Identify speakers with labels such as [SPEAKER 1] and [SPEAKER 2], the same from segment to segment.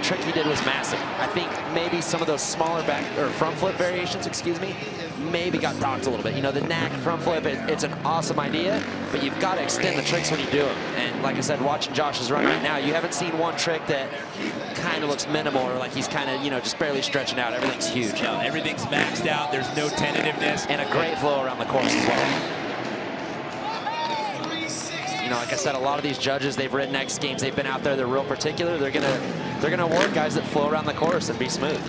[SPEAKER 1] trick he did was massive. I think maybe some of those smaller back or front flip variations, excuse me, maybe got docked a little bit. You know, the knack front flip, it's an awesome idea, but you've got to extend the tricks when you do them. And like I said, watching Josh's run right now, you haven't seen one trick that kind of looks minimal or like he's kind of, you know, just barely stretching out. Everything's huge.
[SPEAKER 2] No, everything's maxed out. There's no tentativeness.
[SPEAKER 1] And a great flow around the course as well. You know, like I said, a lot of these judges, they've ridden X Games, they've been out there, they're real particular. They're gonna award guys that flow around the course and be smooth.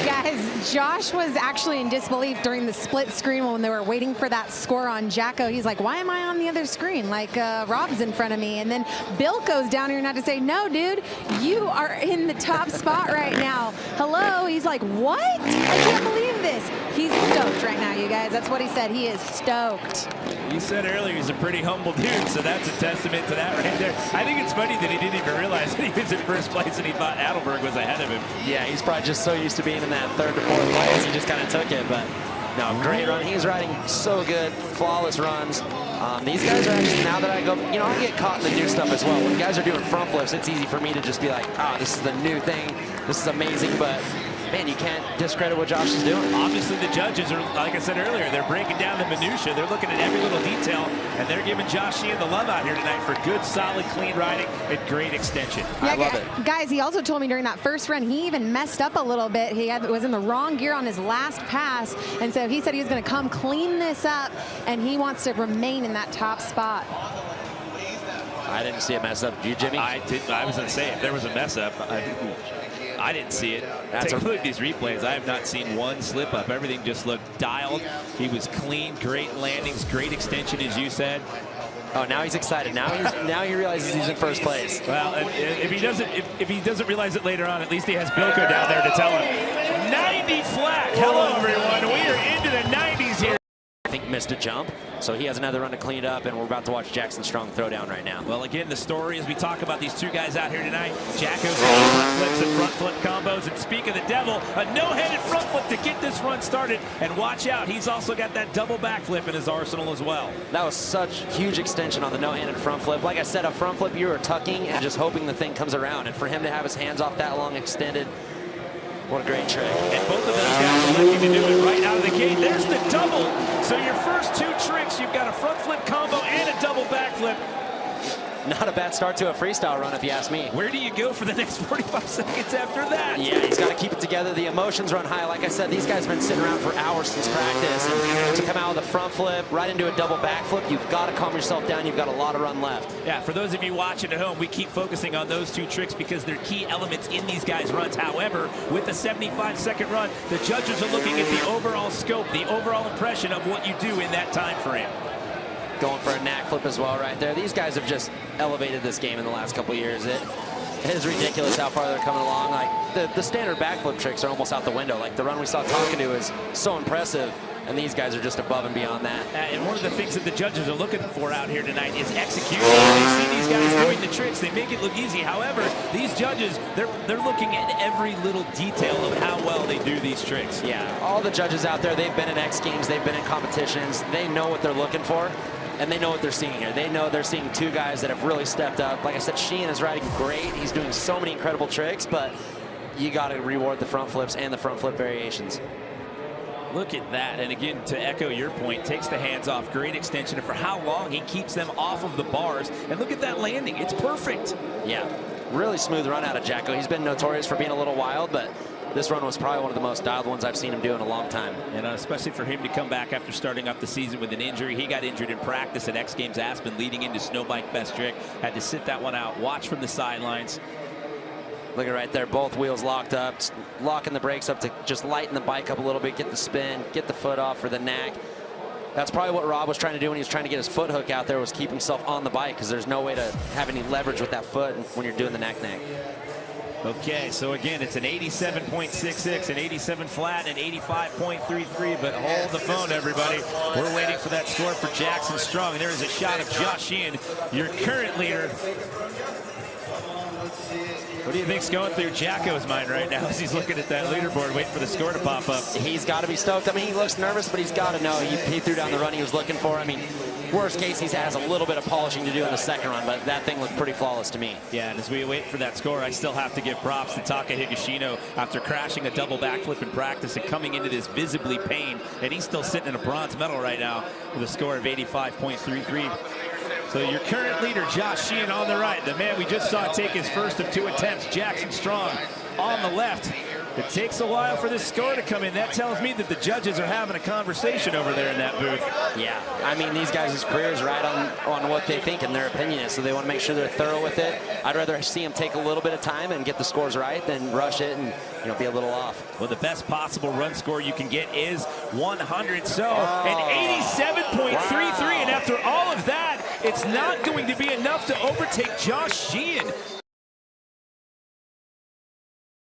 [SPEAKER 3] Guys, Josh was actually in disbelief during the split screen when they were waiting for that score on Jacko. He's like, why am I on the other screen? Like, Rob's in front of me. And then Bill goes down here and had to say, no, dude, you are in the top spot right now. Hello? He's like, what? I can't believe this. He's stoked right now, you guys. That's what he said. He is stoked.
[SPEAKER 2] You said earlier he's a pretty humble dude, so that's a testament to that right there. I think it's funny that he didn't even realize that he was in first place and he thought Adelberg was ahead of him.
[SPEAKER 1] Yeah, he's probably just so used to being in that third to fourth place, he just kind of took it. But no, great run. He's riding so good, flawless runs. These guys are actually, now that I go, you know, I get caught in the new stuff as well. When guys are doing front flips, it's easy for me to just be like, oh, this is the new thing. This is amazing, but man, you can't discredit what Josh is doing.
[SPEAKER 2] Obviously, the judges are, like I said earlier, they're breaking down the minutia. They're looking at every little detail, and they're giving Josh Sheehan the love out here tonight for good, solid, clean riding and great extension.
[SPEAKER 3] Yeah,
[SPEAKER 1] I love it.
[SPEAKER 3] Guys, he also told me during that first run, he even messed up a little bit. He was in the wrong gear on his last pass, and so he said he was going to come clean this up, and he wants to remain in that top spot.
[SPEAKER 1] I didn't see a mess up. You, Jimmy?
[SPEAKER 2] I was going to say, if there was a mess up, I didn't see it. Take a look at these replays. I have not seen one slip up. Everything just looked dialed. He was clean, great landings, great extension, as you said.
[SPEAKER 1] Oh, now he's excited. Now he realizes he's in first place.
[SPEAKER 2] Well, if he doesn't realize it later on, at least he has Bilko down there to tell him. 90 flat. Hello, everyone. We are into the 90s here.
[SPEAKER 1] I think missed a jump, so he has another run to clean it up, and we're about to watch Jackson Strong throw down right now.
[SPEAKER 2] Well, again, the story as we talk about these two guys out here tonight, Jacko's front flips and front flip combos, and speak of the devil, a no-headed front flip to get this run started, and watch out, he's also got that double backflip in his arsenal as well.
[SPEAKER 1] That was such huge extension on the no-handed front flip. Like I said, a front flip, you are tucking and just hoping the thing comes around, and for him to have his hands off that long extended, what a great trick.
[SPEAKER 2] And both of those guys are looking to do it right out of the gate. There's the double. So your first two tricks, you've got a front flip combo and a double backflip.
[SPEAKER 1] Not a bad start to a freestyle run, if you ask me.
[SPEAKER 2] Where do you go for the next 45 seconds after that?
[SPEAKER 1] Yeah, he's got to keep it together. The emotions run high. Like I said, these guys have been sitting around for hours since practice. And to come out with a front flip, right into a double backflip, you've got to calm yourself down. You've got a lot of run left.
[SPEAKER 2] Yeah, for those of you watching at home, we keep focusing on those two tricks because they're key elements in these guys' runs. However, with the 75-second run, the judges are looking at the overall scope, the overall impression of what you do in that time frame.
[SPEAKER 1] Going for a knack flip as well right there. These guys have just elevated this game in the last couple of years. It is ridiculous how far they're coming along. Like the standard backflip tricks are almost out the window. Like the run we saw Takadu is so impressive, and these guys are just above and beyond that.
[SPEAKER 2] And one of the things that the judges are looking for out here tonight is execution. They see these guys doing the tricks, they make it look easy. However, these judges, they're looking at every little detail of how well they do these tricks.
[SPEAKER 1] Yeah, all the judges out there, they've been in X Games, they've been in competitions, they know what they're looking for. And they know what they're seeing here. They know they're seeing two guys that have really stepped up. Like I said, Sheehan is riding great. He's doing so many incredible tricks, but you got to reward the front flips and the front flip variations.
[SPEAKER 2] Look at that. And again, to echo your point, takes the hands off. Great extension. And for how long he keeps them off of the bars. And look at that landing. It's perfect.
[SPEAKER 1] Yeah, really smooth run out of Jacko. He's been notorious for being a little wild, but this run was probably one of the most dialed ones I've seen him do in a long time.
[SPEAKER 2] And especially for him to come back after starting up the season with an injury. He got injured in practice at X Games Aspen leading into Snowbike Best Trick. Had to sit that one out, watch from the sidelines.
[SPEAKER 1] Look at right there, both wheels locked up, locking the brakes up to just lighten the bike up a little bit, get the spin, get the foot off for the knack. That's probably what Rob was trying to do when he was trying to get his foot hook out there, was keep himself on the bike, because there's no way to have any leverage with that foot when you're doing the knack.
[SPEAKER 2] Okay, so again, it's an 87.66, an 87 flat, and an 85.33, but hold the phone, everybody. We're waiting for that score for Jackson Strong, and there is a shot of Josh Sheehan, your current leader. What do you think's going through Jacko's mind right now as he's looking at that leaderboard, waiting for the score to pop up?
[SPEAKER 1] He's got to be stoked. I mean, he looks nervous, but he's got to know he threw down the run he was looking for. I mean, worst case, he has a little bit of polishing to do in the second run, but that thing looked pretty flawless to me.
[SPEAKER 2] Yeah, and as we wait for that score, I still have to give props to Taka Higashino after crashing a double backflip in practice and coming into this visibly pain, and he's still sitting in a bronze medal right now with a score of 85.33. So your current leader, Josh Sheehan, on the right. The man we just saw take his first of 2 attempts, Jackson Strong, on the left. It takes a while for this score to come in. That tells me that the judges are having a conversation over there in that booth.
[SPEAKER 1] Yeah, I mean, these guys' careers right on what they think and their opinion is, so they want to make sure they're thorough with it. I'd rather see them take a little bit of time and get the scores right than rush it and be a little off.
[SPEAKER 2] Well, the best possible run score you can get is 100. So an 87.33, and after all of that, it's not going to be enough to overtake Josh Sheehan.